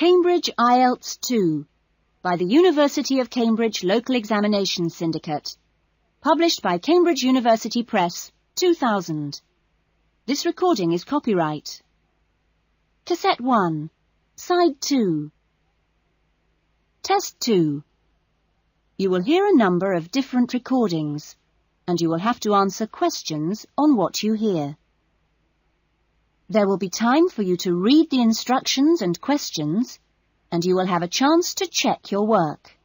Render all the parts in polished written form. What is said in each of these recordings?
Cambridge IELTS 2 by the University of Cambridge Local Examination Syndicate. Published by Cambridge University Press, 2000. This recording is copyright. Cassette 1, Side 2. Test 2. You will hear a number of different recordings, and you will have to answer questions on what you hear. There will be time for you to read the instructions and questions, and you will have a chance to check your work.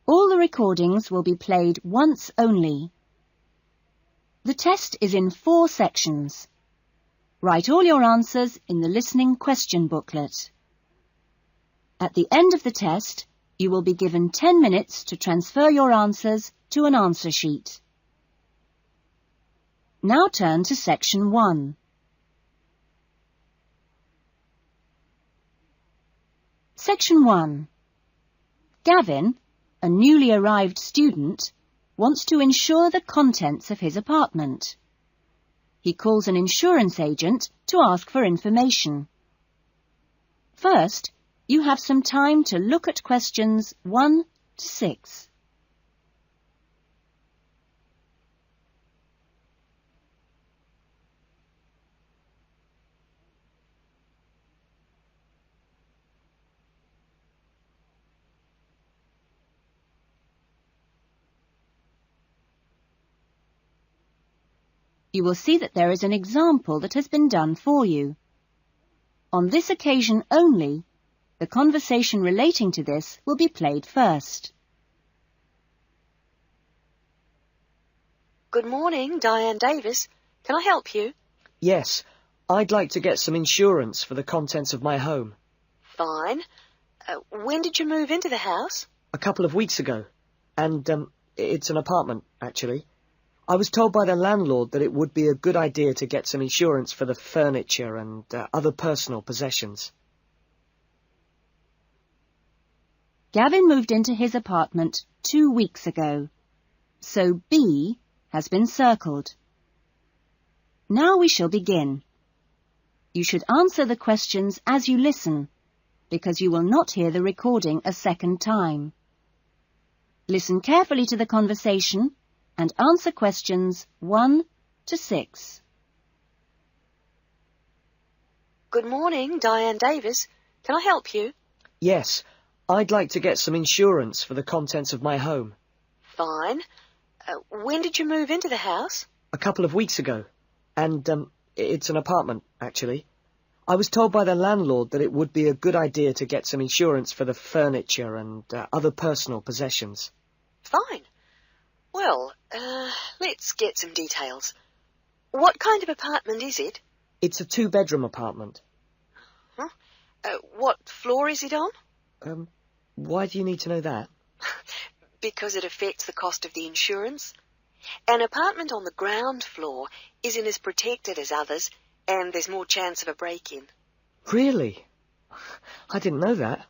All the recordings will be played once only. The test is in 4 sections. Write all your answers in the listening question booklet. At the end of the test, you will be given 10 minutes to transfer your answers to an answer sheet. Now turn to Section 1. Section 1. Gavin, a newly arrived student, wants to insure the contents of his apartment. He calls an insurance agent to ask for information. First, you have some time to look at questions 1 to 6. You will see that there is an example that has been done for you. On this occasion only, the conversation relating to this will be played first. Good morning, Diane Davis. Can I help you? Yes, I'd like to get some insurance for the contents of my home. Fine. When did you move into the house? A couple of weeks ago. And, it's an apartment, actually. I was told by the landlord that it would be a good idea to get some insurance for the furniture and other personal possessions. Gavin moved into his apartment 2 weeks ago, so B has been circled. Now we shall begin. You should answer the questions as you listen, because you will not hear the recording a second time. Listen carefully to the conversation and answer questions 1 to 6. Good morning, Diane Davis. Can I help you? Yes, I'd like to get some insurance for the contents of my home. Fine. When did you move into the house? A couple of weeks ago. And, it's an apartment, actually. I was told by the landlord that it would be a good idea to get some insurance for the furniture and other personal possessions. Fine. Well, let's get some details. What kind of apartment is it? It's a 2-bedroom apartment. Huh? What floor is it on? Why do you need to know that? Because it affects the cost of the insurance. An apartment on the ground floor isn't as protected as others, and there's more chance of a break-in. Really? I didn't know that.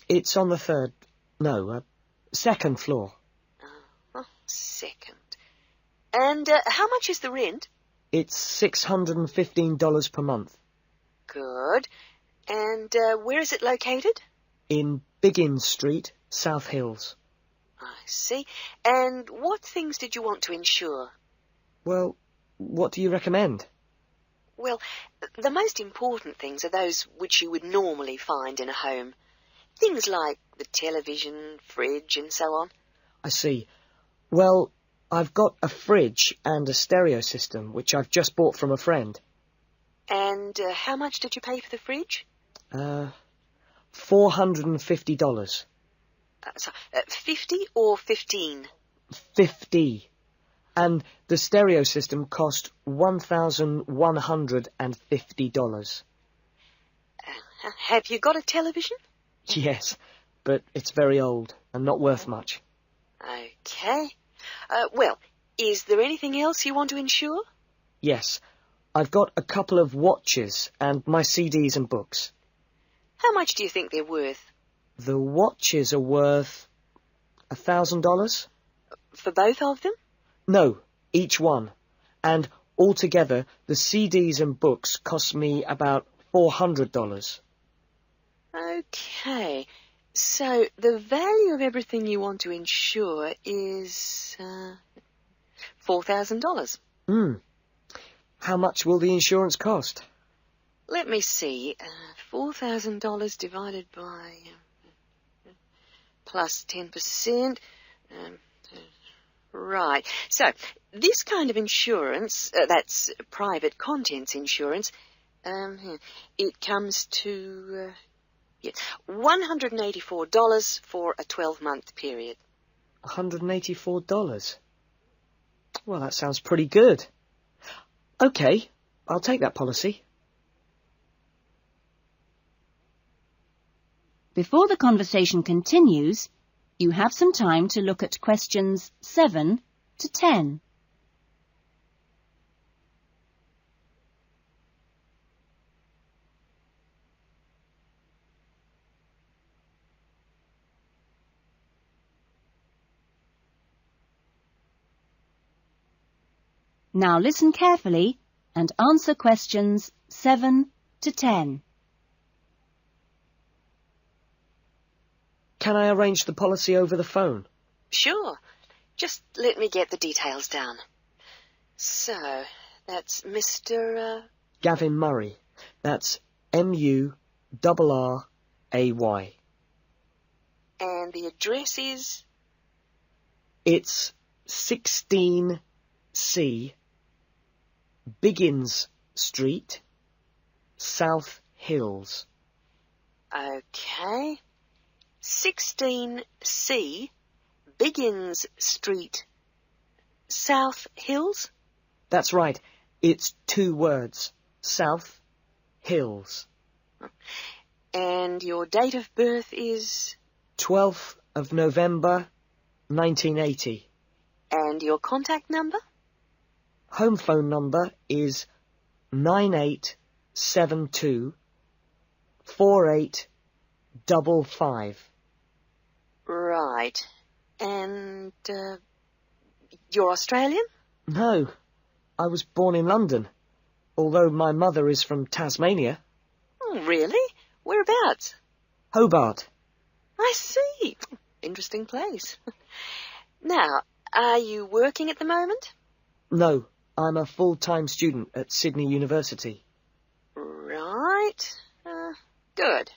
It's on the second floor. Second. And how much is the rent? It's $615 per month. Good. And where is it located? In Biggin Street, South Hills. I see. And what things did you want to insure? Well, what do you recommend? Well, the most important things are those which you would normally find in a home. Things like the television, fridge, and so on. I see. Well, I've got a fridge and a stereo system, which I've just bought from a friend. And how much did you pay for the fridge? $450. 50 or 15? 50. And the stereo system cost $1,150. Have you got a television? Yes, but it's very old and not worth much. Okay. Well, is there anything else you want to insure? Yes. I've got a couple of watches and my CDs and books. How much do you think they're worth? The watches are worth $1,000. For both of them? No, each one. And altogether, the CDs and books cost me about $400. Okay, so the value of everything you want to insure is $4,000. How much will the insurance cost? Let me see. $4,000 divided by plus 10%. Right. So this kind of insurance, that's private contents insurance, it comes to $184 for a 12-month period. $184? Well, that sounds pretty good. Okay, I'll take that policy. Before the conversation continues, you have some time to look at questions 7 to 10. Now listen carefully and answer questions 7 to 10. Can I arrange the policy over the phone? Sure. Just let me get the details down. So, that's Mr. Gavin Murray. That's M-U-R-R-A-Y. And the address is? It's 16C Biggins Street, South Hills. Okay. 16C Biggins Street, South Hills? That's right. It's 2 words. South Hills. And your date of birth is? 12th of November, 1980. And your contact number? Home phone number is 9872 4855. Right. And, you're Australian? No, I was born in London, although my mother is from Tasmania. Oh, really? Whereabouts? Hobart. I see. Interesting place. Now, are you working at the moment? No, I'm a full-time student at Sydney University. Right. Good.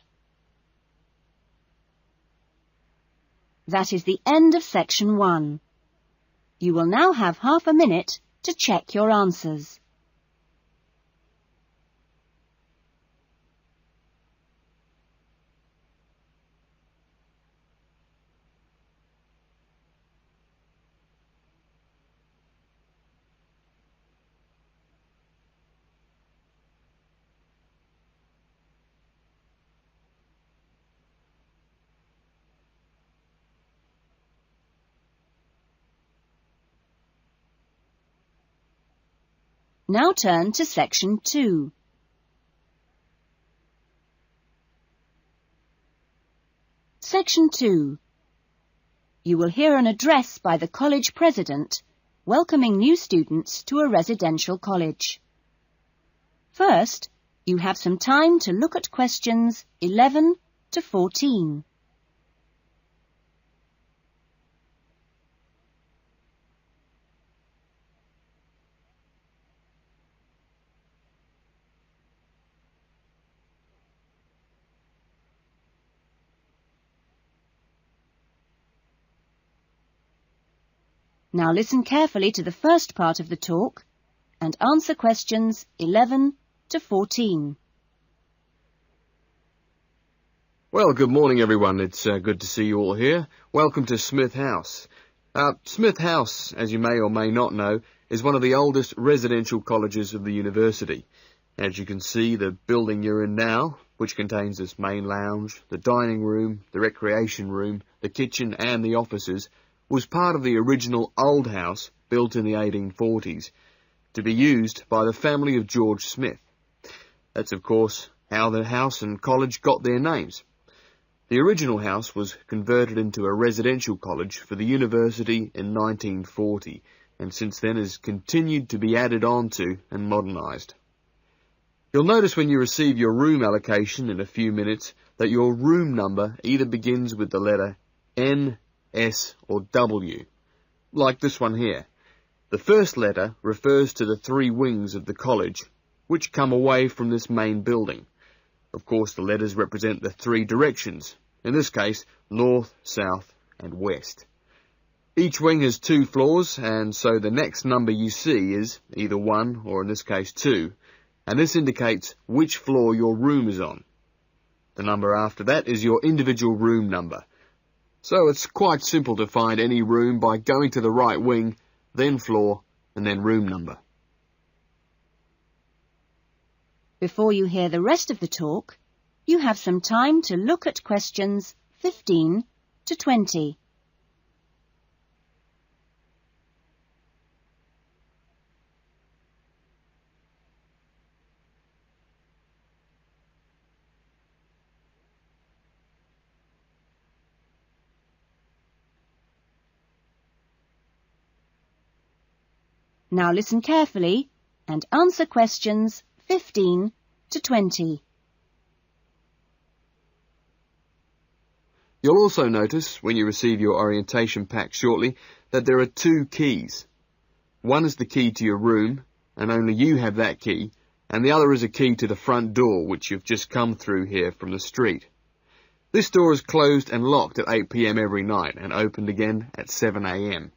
That is the end of section 1. You will now have half a minute to check your answers. Now turn to section 2. Section 2. You will hear an address by the college president welcoming new students to a residential college. First, you have some time to look at questions 11 to 14. Now listen carefully to the first part of the talk and answer questions 11 to 14. Well, good morning, everyone. It's good to see you all here. Welcome to Smith House. Smith House, as you may or may not know, is one of the oldest residential colleges of the university. As you can see, the building you're in now, which contains this main lounge, the dining room, the recreation room, the kitchen and the offices, was part of the original old house built in the 1840s to be used by the family of George Smith. That's, of course, how the house and college got their names. The original house was converted into a residential college for the university in 1940, and since then has continued to be added on to and modernised. You'll notice when you receive your room allocation in a few minutes that your room number either begins with the letter N, S or W, like this one here. The first letter refers to the 3 wings of the college, which come away from this main building. Of course, the letters represent the 3 directions, in this case, north, south and west. Each wing has 2 floors, and so the next number you see is either 1 or in this case 2, and this indicates which floor your room is on. The number after that is your individual room number. So it's quite simple to find any room by going to the right wing, then floor, and then room number. Before you hear the rest of the talk, you have some time to look at questions 15 to 20. Now listen carefully and answer questions 15 to 20. You'll also notice, when you receive your orientation pack shortly, that there are 2 keys. One is the key to your room, and only you have that key, and the other is a key to the front door, which you've just come through here from the street. This door is closed and locked at 8 p.m. every night, and opened again at 7 a.m.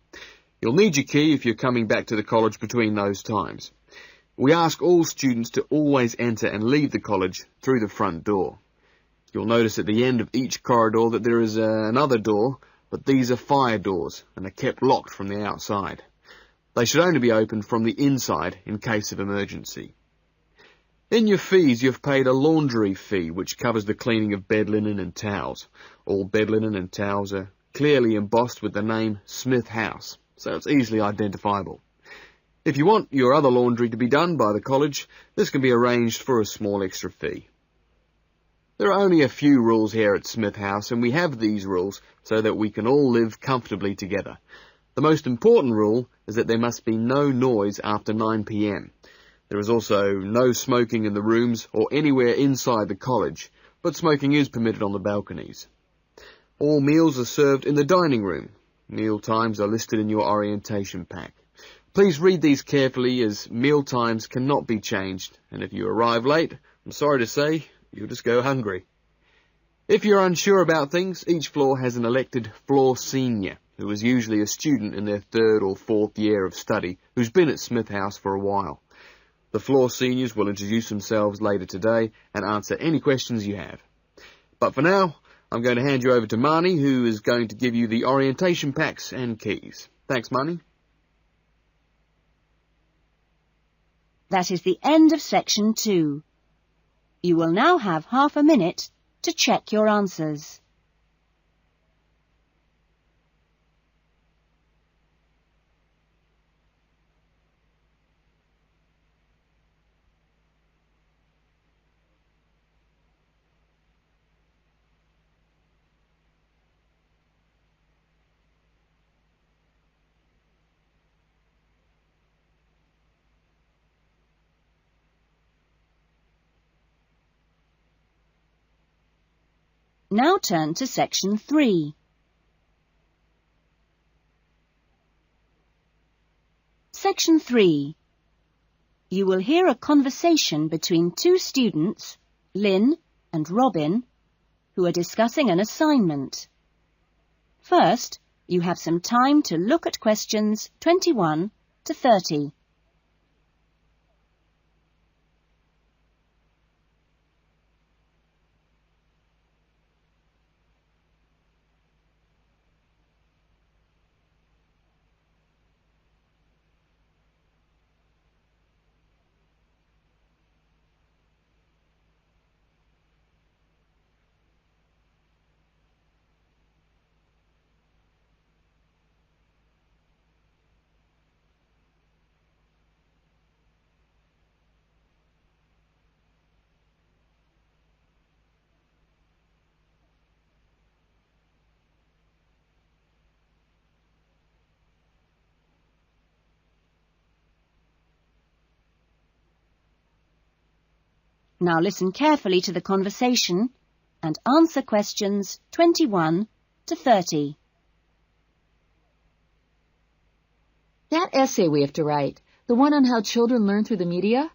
You'll need your key if you're coming back to the college between those times. We ask all students to always enter and leave the college through the front door. You'll notice at the end of each corridor that there is another door, but these are fire doors and are kept locked from the outside. They should only be opened from the inside in case of emergency. In your fees, you've paid a laundry fee, which covers the cleaning of bed linen and towels. All bed linen and towels are clearly embossed with the name Smith House, so it's easily identifiable. If you want your other laundry to be done by the college, this can be arranged for a small extra fee. There are only a few rules here at Smith House, and we have these rules so that we can all live comfortably together. The most important rule is that there must be no noise after 9 p.m. There is also no smoking in the rooms or anywhere inside the college, but smoking is permitted on the balconies. All meals are served in the dining room. Meal times are listed in your orientation pack. Please read these carefully, as meal times cannot be changed, and if you arrive late, I'm sorry to say, you'll just go hungry. If you're unsure about things, each floor has an elected floor senior, who is usually a student in their 3rd or 4th year of study, who's been at Smith House for a while. The floor seniors will introduce themselves later today and answer any questions you have. But for now, I'm going to hand you over to Marnie, who is going to give you the orientation packs and keys. Thanks, Marnie. That is the end of section 2. You will now have half a minute to check your answers. Now turn to section 3. Section 3. You will hear a conversation between 2 students, Lynn and Robin, who are discussing an assignment. First, you have some time to look at questions 21 to 30. Now listen carefully to the conversation and answer questions 21 to 30. That essay we have to write, the one on how children learn through the media,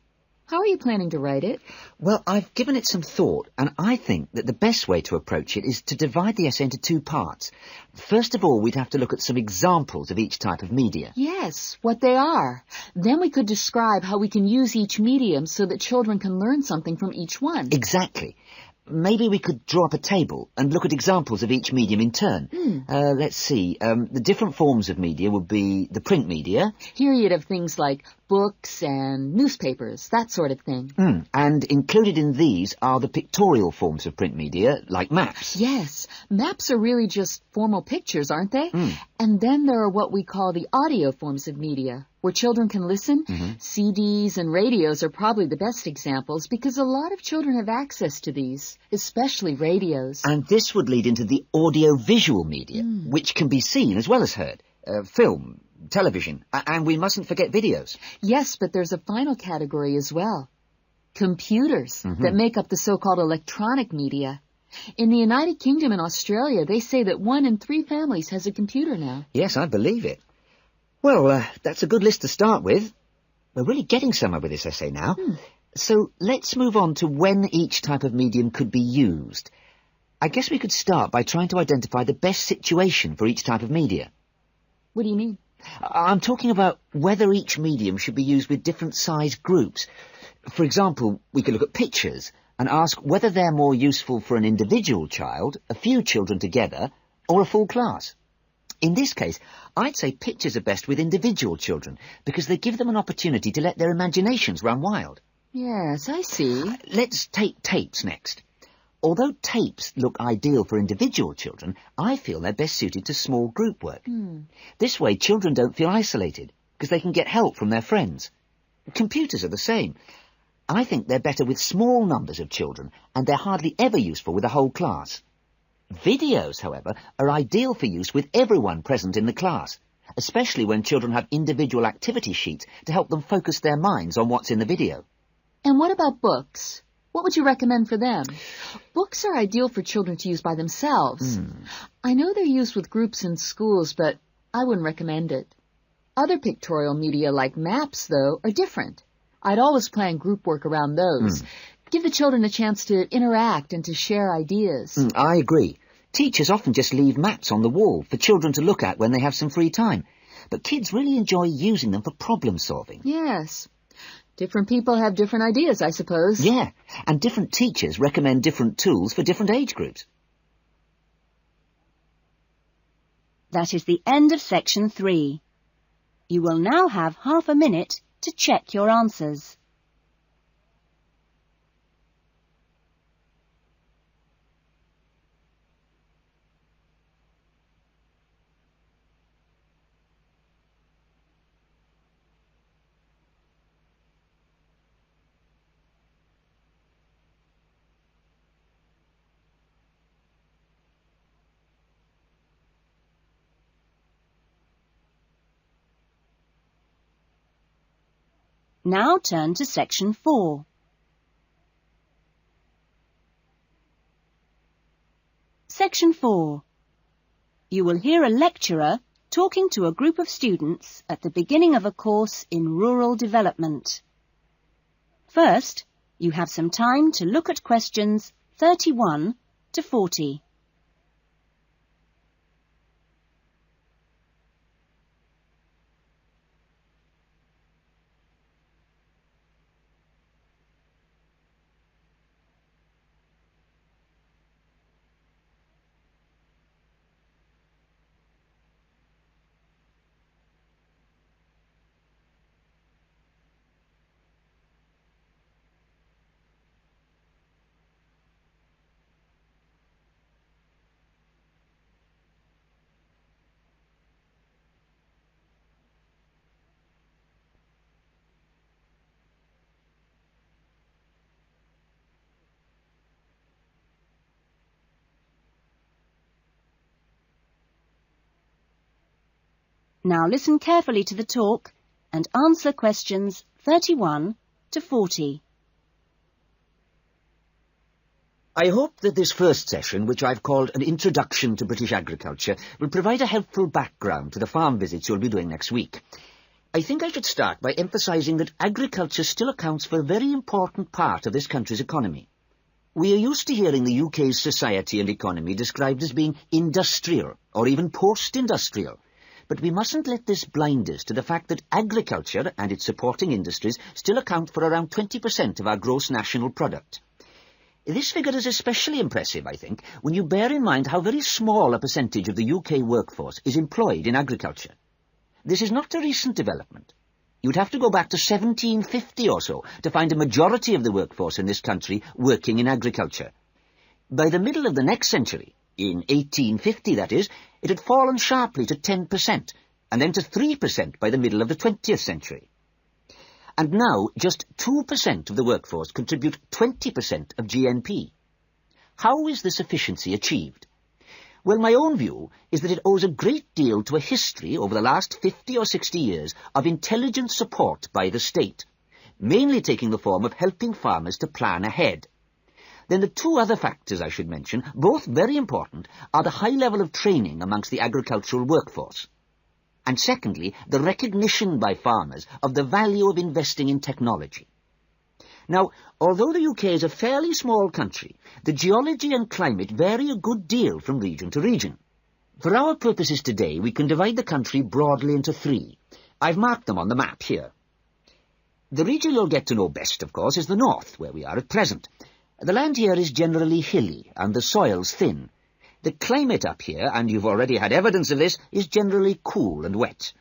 how are you planning to write it? Well, I've given it some thought, and I think that the best way to approach it is to divide the essay into two parts. First of all, we'd have to look at some examples of each type of media. Yes, what they are. Then we could describe how we can use each medium so that children can learn something from each one. Exactly. Maybe we could draw up a table and look at examples of each medium in turn. Let's see. The different forms of media would be the print media. Here you'd have things like books and newspapers, that sort of thing. And included in these are the pictorial forms of print media, like maps. Yes, maps are really just formal pictures, aren't they? And then there are what we call the audio forms of media, where children can listen. CDs and radios are probably the best examples because a lot of children have access to these, especially radios. And this would lead into the audio-visual media, which can be seen as well as heard. Film, television, and we mustn't forget videos. Yes, but there's a final category as well. Computers that make up the so-called electronic media. In the United Kingdom and Australia, they say that 1 in 3 families has a computer now. Yes, I believe it. Well, that's a good list to start with. We're really getting somewhere with this essay now. So let's move on to when each type of medium could be used. I guess we could start by trying to identify the best situation for each type of media. What do you mean? I'm talking about whether each medium should be used with different size groups. For example, we could look at pictures and ask whether they're more useful for an individual child, a few children together, or a full class. In this case, I'd say pictures are best with individual children because they give them an opportunity to let their imaginations run wild. Yes, I see. Let's take tapes next. Although tapes look ideal for individual children, I feel they're best suited to small group work. This way, children don't feel isolated because they can get help from their friends. Computers are the same. I think they're better with small numbers of children, and they're hardly ever useful with a whole class. Videos, however, are ideal for use with everyone present in the class, especially when children have individual activity sheets to help them focus their minds on what's in the video. And what about books? What would you recommend for them? Books are ideal for children to use by themselves. I know they're used with groups in schools, but I wouldn't recommend it. Other pictorial media like maps, though, are different. I'd always plan group work around those. Give the children a chance to interact and to share ideas. I agree. Teachers often just leave maps on the wall for children to look at when they have some free time. But kids really enjoy using them for problem solving. Yes. Different people have different ideas, I suppose. Yeah, and different teachers recommend different tools for different age groups. That is the end of section 3. You will now have half a minute to check your answers. Now turn to section 4. Section 4. You will hear a lecturer talking to a group of students at the beginning of a course in rural development. First, you have some time to look at questions 31 to 40. Now listen carefully to the talk and answer questions 31 to 40. I hope that this first session, which I've called an Introduction to British Agriculture, will provide a helpful background to the farm visits you'll be doing next week. I think I should start by emphasising that agriculture still accounts for a very important part of this country's economy. We are used to hearing the UK's society and economy described as being industrial, or even post-industrial. But we mustn't let this blind us to the fact that agriculture and its supporting industries still account for around 20% of our gross national product. This figure is especially impressive, I think, when you bear in mind how very small a percentage of the UK workforce is employed in agriculture. This is not a recent development. You'd have to go back to 1750 or so to find a majority of the workforce in this country working in agriculture. By the middle of the next century, in 1850 that is, it had fallen sharply to 10%, and then to 3% by the middle of the 20th century. And now just 2% of the workforce contribute 20% of GNP. How is this efficiency achieved? Well, my own view is that it owes a great deal to a history over the last 50 or 60 years of intelligent support by the state, mainly taking the form of helping farmers to plan ahead. Then the two other factors I should mention, both very important, are the high level of training amongst the agricultural workforce, and secondly, the recognition by farmers of the value of investing in technology. Now, although the UK is a fairly small country, the geology and climate vary a good deal from region to region. For our purposes today, we can divide the country broadly into three. I've marked them on the map here. The region you'll get to know best, of course, is the north, where we are at present. The land here is generally hilly, and the soils thin. The climate up here, and you've already had evidence of this, is generally cool and wet.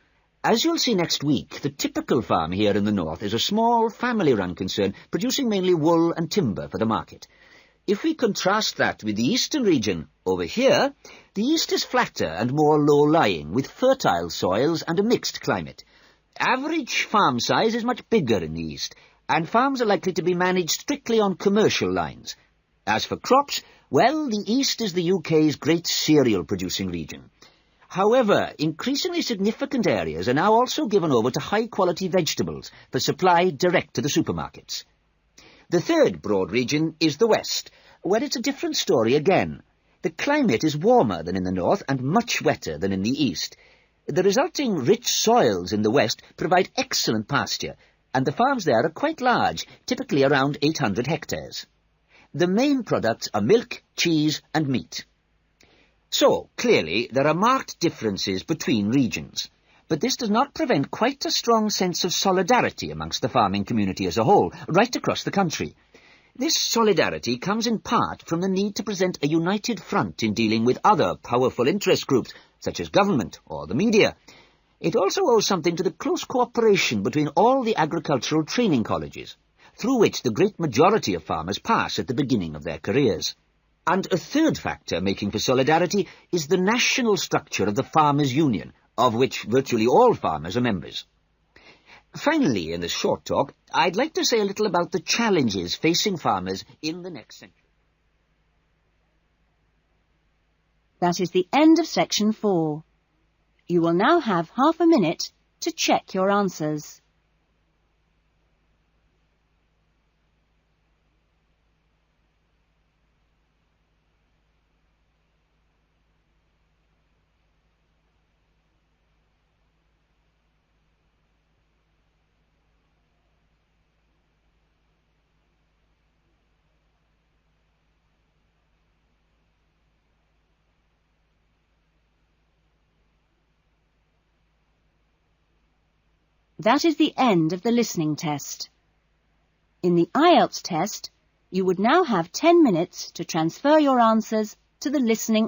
As you'll see next week, the typical farm here in the north is a small, family-run concern, producing mainly wool and timber for the market. If we contrast that with the eastern region, over here, the east is flatter and more low-lying, with fertile soils and a mixed climate. Average farm size is much bigger in the east, and farms are likely to be managed strictly on commercial lines. As for crops, well, the east is the UK's great cereal-producing region. However, increasingly significant areas are now also given over to high-quality vegetables for supply direct to the supermarkets. The third broad region is the west, where it's a different story again. The climate is warmer than in the north and much wetter than in the east. The resulting rich soils in the west provide excellent pasture, and the farms there are quite large, typically around 800 hectares. The main products are milk, cheese and meat. So, clearly, there are marked differences between regions, but this does not prevent quite a strong sense of solidarity amongst the farming community as a whole, right across the country. This solidarity comes in part from the need to present a united front in dealing with other powerful interest groups, such as government or the media. It also owes something to the close cooperation between all the agricultural training colleges, through which the great majority of farmers pass at the beginning of their careers. And a third factor making for solidarity is the national structure of the Farmers' Union, of which virtually all farmers are members. Finally, in this short talk, I'd like to say a little about the challenges facing farmers in the next century. That is the end of section 4. You will now have half a minute to check your answers. That is the end of the listening test. In the IELTS test, you would now have 10 minutes to transfer your answers to the listening